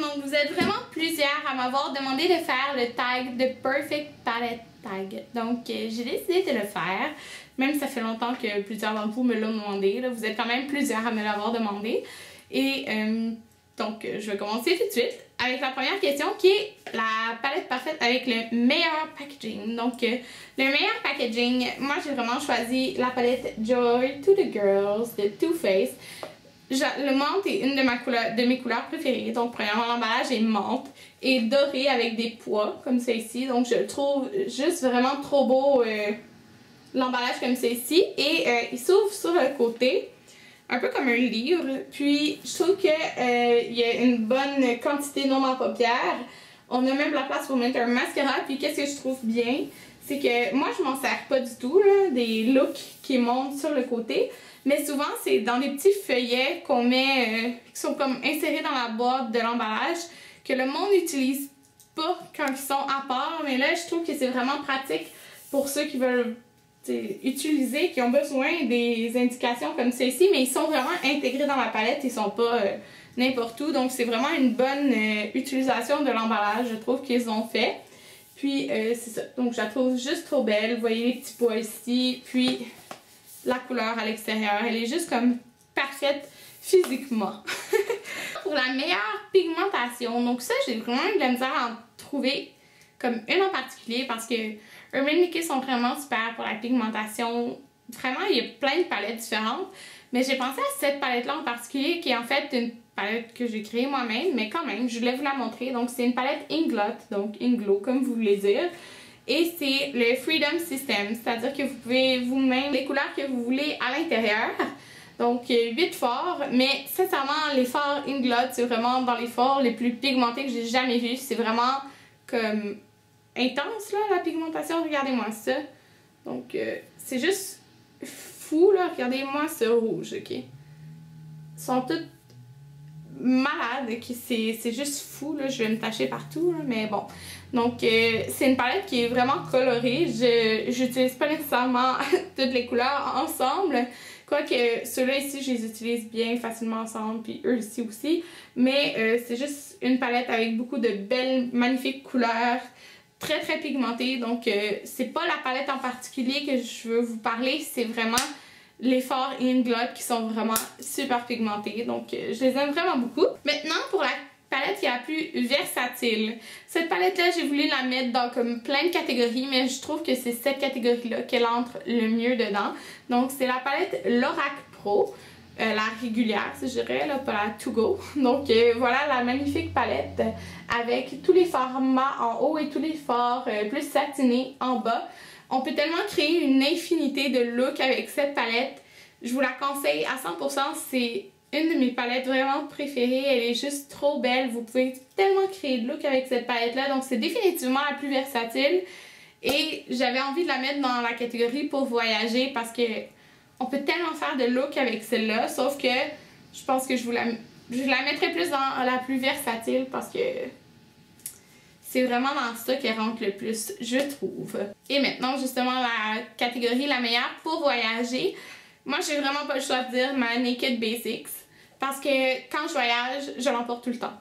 donc vous êtes vraiment plusieurs à m'avoir demandé de faire le tag de Perfect Palette Tag. Donc j'ai décidé de le faire, même si ça fait longtemps que plusieurs d'entre vous me l'ont demandé. Là. Vous êtes quand même plusieurs à me l'avoir demandé. Et donc je vais commencer tout de suite avec la première question qui est la palette parfaite avec le meilleur packaging. Donc le meilleur packaging, moi j'ai vraiment choisi la palette Joy to the Girls de Too Faced. Le menthe est une de mes couleurs préférées. Donc, premièrement, l'emballage est menthe et doré avec des pois comme celle-ci. Donc, je le trouve juste vraiment trop beau, l'emballage comme celle-ci. Et il s'ouvre sur le côté, un peu comme un livre. Puis, je trouve qu'il y a une bonne quantité de nombre en paupières. On a même la place pour mettre un mascara. Puis, qu'est-ce que je trouve bien? C'est que moi, je m'en sers pas du tout, là, des looks qui montent sur le côté. Mais souvent, c'est dans des petits feuillets qu'on met, qui sont comme insérés dans la boîte de l'emballage, que le monde n'utilise pas quand ils sont à part. Mais là, je trouve que c'est vraiment pratique pour ceux qui veulent utiliser, qui ont besoin des indications comme celle-ci, mais ils sont vraiment intégrés dans la palette, ils sont pas n'importe où. Donc, c'est vraiment une bonne utilisation de l'emballage, je trouve qu'ils ont fait. Puis, c'est ça. Donc, je la trouve juste trop belle. Vous voyez les petits pois ici. Puis, la couleur à l'extérieur, elle est juste comme parfaite physiquement. Pour la meilleure pigmentation, donc ça j'ai vraiment eu de la misère à en trouver comme une en particulier parce que Urban Decay sont vraiment super pour la pigmentation. Vraiment il y a plein de palettes différentes, mais j'ai pensé à cette palette là en particulier qui est en fait une palette que j'ai créée moi-même, mais quand même je voulais vous la montrer. Donc c'est une palette Inglot, donc Inglow comme vous voulez dire. Et c'est le Freedom System, c'est-à-dire que vous pouvez vous-même les couleurs que vous voulez à l'intérieur. Donc 8 fards, mais sincèrement les fards Inglot c'est vraiment dans les fards les plus pigmentés que j'ai jamais vus. C'est vraiment comme intense là la pigmentation, regardez-moi ça. Donc c'est juste fou là, regardez-moi ce rouge, ok. Ils sont toutes malades, c'est juste fou là, je vais me tacher partout là, mais bon. Donc c'est une palette qui est vraiment colorée, j'utilise pas nécessairement toutes les couleurs ensemble, quoique ceux-là ici je les utilise bien facilement ensemble, puis eux ici aussi, mais c'est juste une palette avec beaucoup de belles magnifiques couleurs, très très pigmentées. Donc c'est pas la palette en particulier que je veux vous parler, c'est vraiment les fards Inglot qui sont vraiment super pigmentés, donc je les aime vraiment beaucoup. Maintenant pour la palette qui est la plus versatile. Cette palette là j'ai voulu la mettre dans comme plein de catégories, mais je trouve que c'est cette catégorie là qu'elle entre le mieux dedans. Donc c'est la palette Lorac Pro, la régulière si je dirais, là, pas la To Go. Donc voilà la magnifique palette avec tous les formats en haut et tous les fards plus satinés en bas. On peut tellement créer une infinité de looks avec cette palette. Je vous la conseille à 100%, c'est une de mes palettes vraiment préférées, elle est juste trop belle, vous pouvez tellement créer de look avec cette palette là, donc c'est définitivement la plus versatile et j'avais envie de la mettre dans la catégorie pour voyager parce que on peut tellement faire de look avec celle-là, sauf que je pense que je la mettrais plus dans la plus versatile parce que c'est vraiment dans ça qu'elle rentre le plus, je trouve. Et maintenant justement la catégorie la meilleure pour voyager. Moi, j'ai vraiment pas le choix de dire ma Naked Basics parce que quand je voyage, je l'emporte tout le temps.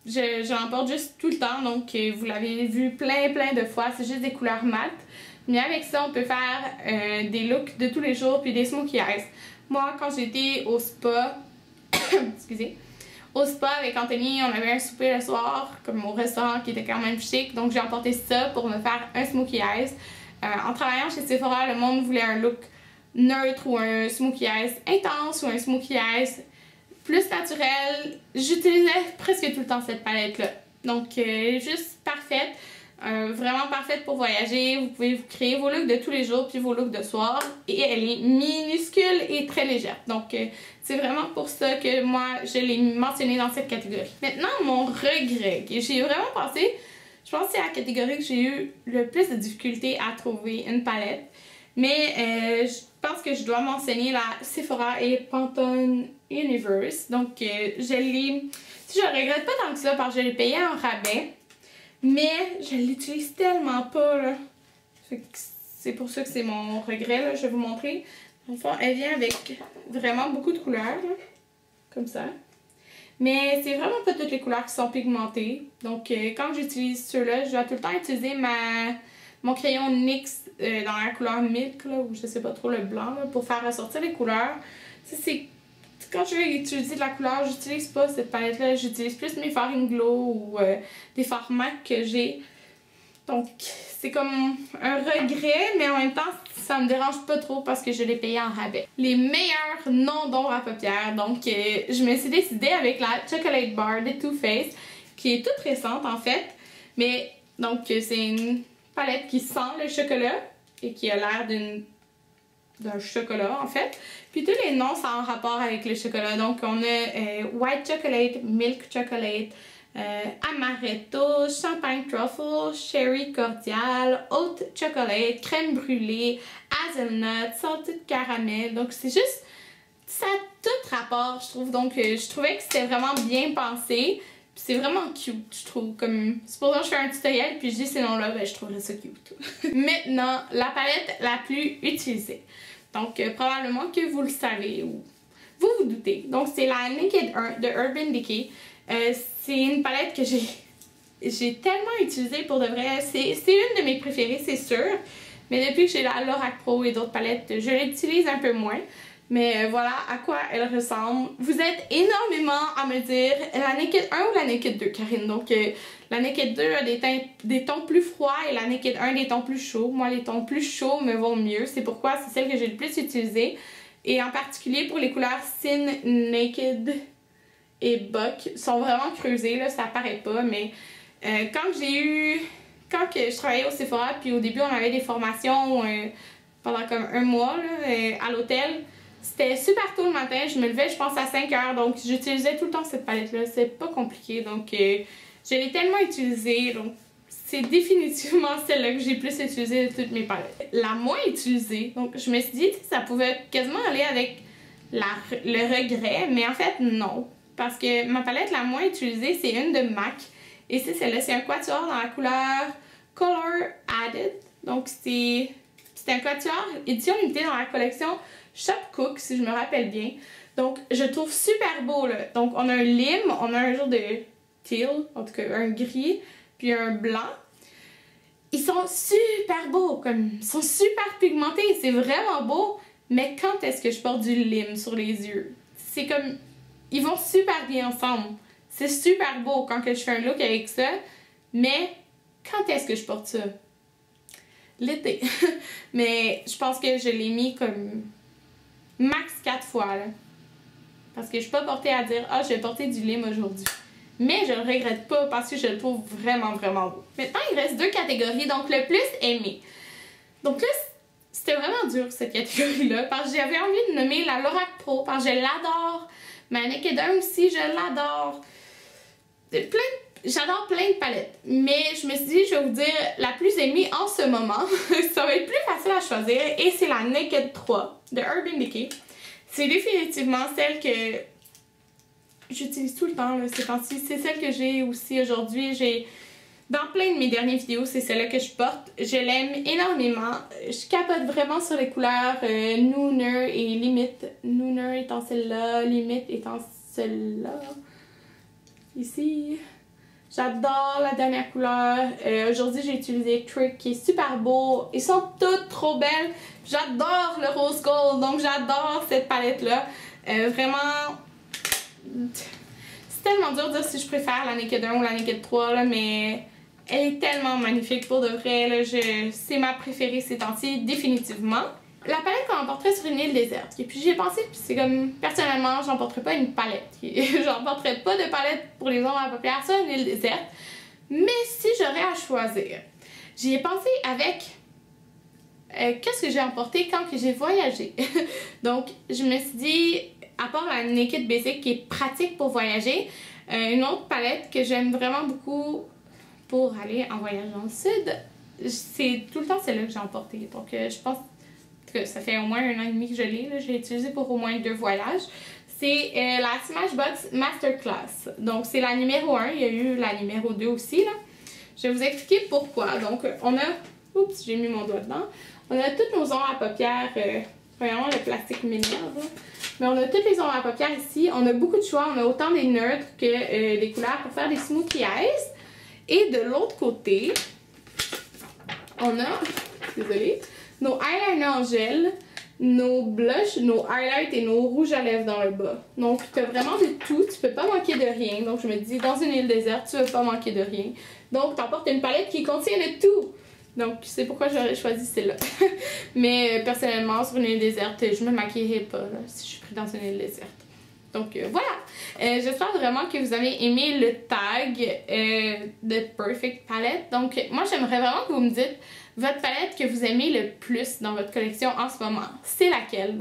Je l'emporte juste tout le temps, donc vous l'avez vu plein de fois, c'est juste des couleurs mates. Mais avec ça, on peut faire des looks de tous les jours puis des smokey eyes. Moi, quand j'étais au spa, excusez, au spa avec Anthony, on avait un souper le soir, comme au restaurant qui était quand même chic, donc j'ai emporté ça pour me faire un smokey eyes. En travaillant chez Sephora, le monde voulait un look neutre ou un smokey eyes intense ou un smokey eyes plus naturel. J'utilisais presque tout le temps cette palette là, donc juste parfaite, vraiment parfaite pour voyager. Vous pouvez vous créer vos looks de tous les jours puis vos looks de soir et elle est minuscule et très légère, donc c'est vraiment pour ça que moi je l'ai mentionné dans cette catégorie. Maintenant mon regret, j'ai vraiment pensé, je pense que c'est la catégorie que j'ai eu le plus de difficulté à trouver une palette. Mais je pense que je dois mentionner la Sephora et Pantone Universe. Donc je le regrette pas tant que ça parce que je l'ai payé en rabais. Mais je l'utilise tellement pas là. C'est pour ça que c'est mon regret là. Je vais vous montrer. Enfin, elle vient avec vraiment beaucoup de couleurs là, comme ça. Mais c'est vraiment pas toutes les couleurs qui sont pigmentées. Donc quand j'utilise ceux-là, je dois tout le temps utiliser mon crayon NYX dans la couleur Milk, là, ou je sais pas trop le blanc, là, pour faire ressortir les couleurs. Quand je vais utiliser de la couleur, j'utilise pas cette palette-là. J'utilise plus mes fards Glow ou des fards MAC que j'ai. Donc c'est comme un regret, mais en même temps, ça me dérange pas trop parce que je l'ai payé en rabais. Les meilleurs noms d'ombre à paupières. Donc je me suis décidée avec la Chocolate Bar de Too Faced, qui est toute récente en fait. Mais donc c'est une palette qui sent le chocolat et qui a l'air d'un chocolat en fait. Puis tous les noms sont en rapport avec le chocolat. Donc on a White Chocolate, Milk Chocolate, Amaretto, Champagne Truffle, Cherry Cordial, Haute Chocolate, Crème Brûlée, Hazelnut, Salted Caramel. Donc c'est juste, ça a tout rapport je trouve. Donc je trouvais que c'était vraiment bien pensé. C'est vraiment cute, je trouve. Comme, supposons que je fais un tutoriel puis je dis ces noms-là, ben je trouverais ça cute. Maintenant, la palette la plus utilisée. Donc, probablement que vous le savez ou vous vous doutez. Donc, c'est la Naked 1 de Urban Decay. C'est une palette que j'ai tellement utilisée pour de vrai. C'est une de mes préférées, c'est sûr. Mais depuis que j'ai la Lorac Pro et d'autres palettes, je l'utilise un peu moins. Mais voilà à quoi elle ressemble. Vous êtes énormément à me dire la Naked 1 ou la Naked 2, Karine. Donc la Naked 2 a des tons plus froids et la Naked 1 des tons plus chauds. Moi, les tons plus chauds me vont mieux. C'est pourquoi c'est celle que j'ai le plus utilisée. Et en particulier pour les couleurs Sin, Naked et Buck sont vraiment creusées, là, ça paraît pas. Mais quand je travaillais au Sephora, puis au début on avait des formations pendant comme un mois là, à l'hôtel. C'était super tôt le matin, je me levais je pense à 5 heures, donc j'utilisais tout le temps cette palette-là, c'est pas compliqué, donc je l'ai tellement utilisée, donc c'est définitivement celle-là que j'ai plus utilisée de toutes mes palettes. La moins utilisée, donc je me suis dit que ça pouvait quasiment aller avec le regret, mais en fait non, parce que ma palette la moins utilisée c'est une de MAC, et c'est celle-là, c'est un quatuor dans la couleur Color Added, donc c'est un quatuor édition limitée dans la collection Shop Cook, si je me rappelle bien. Donc, je trouve super beau, là. Donc, on a un lime, on a un genre de teal, en tout cas, un gris, puis un blanc. Ils sont super beaux, comme, ils sont super pigmentés, c'est vraiment beau. Mais quand est-ce que je porte du lime sur les yeux? C'est comme, ils vont super bien ensemble. C'est super beau quand que je fais un look avec ça. Mais, quand est-ce que je porte ça? L'été. Mais, je pense que je l'ai mis comme max 4 fois, là. Parce que je suis pas portée à dire « Ah, je vais porter du lime aujourd'hui. » Mais je le regrette pas parce que je le trouve vraiment, vraiment beau. Maintenant, il reste 2 catégories. Donc, le plus aimé. Donc là, c'était vraiment dur, cette catégorie-là. Parce que j'avais envie de nommer la Lorac Pro. Parce que je l'adore. Ma Naked 1 aussi, je l'adore. J'adore plein de palettes. Mais je me suis dit, je vais vous dire la plus aimée en ce moment. Ça va être plus facile à choisir. Et c'est la Naked 3 de Urban Decay. C'est définitivement celle que j'utilise tout le temps, là, ces temps-ci. C'est celle que j'ai aussi aujourd'hui. Dans plein de mes dernières vidéos, c'est celle-là que je porte. Je l'aime énormément. Je capote vraiment sur les couleurs Nooner et Limit. Nooner étant celle-là, Limit étant celle-là. Ici. J'adore la dernière couleur. Aujourd'hui, j'ai utilisé Trick qui est super beau. Ils sont toutes trop belles. J'adore le rose gold, donc j'adore cette palette-là. Vraiment, c'est tellement dur de dire si je préfère la Naked 1 ou la Naked 3, là, mais elle est tellement magnifique pour de vrai. C'est ma préférée ces temps-ci, définitivement. La palette qu'on emporterait sur une île déserte. Et puis j'ai pensé, puis c'est comme, personnellement, j'emporterais pas une palette. J'emporterais pas de palette pour les ombres à paupières sur une île déserte. Mais si j'aurais à choisir, j'y ai pensé avec qu'est-ce que j'ai emporté quand que j'ai voyagé. Donc, je me suis dit, à part la Naked Basic qui est pratique pour voyager, une autre palette que j'aime vraiment beaucoup pour aller en voyage dans le sud, c'est tout le temps celle-là que j'ai emportée. Donc, je pense que ça fait au moins 1 an et demi que je l'ai. Je l'ai utilisée pour au moins 2 voyages. C'est la Smashbox Masterclass. Donc, c'est la numéro 1. Il y a eu la numéro 2 aussi, là. Je vais vous expliquer pourquoi. Donc, on a... Oups, j'ai mis mon doigt dedans. On a toutes nos ombres à paupières. Premièrement, le plastique m'énerve. Mais on a toutes les ombres à paupières ici. On a beaucoup de choix. On a autant des neutres que des couleurs pour faire des smoky eyes. Et de l'autre côté, on a, désolée, nos eyeliners en gel, nos blushs, nos highlights et nos rouges à lèvres dans le bas. Donc, tu as vraiment de tout. Tu peux pas manquer de rien. Donc, je me dis, dans une île déserte, tu ne veux pas manquer de rien. Donc, tu emportes une palette qui contient de tout. Donc, c'est pourquoi j'aurais choisi celle-là. Mais personnellement, sur une île déserte, je me maquillerais pas là, si je suis pris dans une île déserte. Donc, voilà. J'espère vraiment que vous avez aimé le tag de Perfect Palette. Donc, moi, j'aimerais vraiment que vous me dites votre palette que vous aimez le plus dans votre collection en ce moment. C'est laquelle?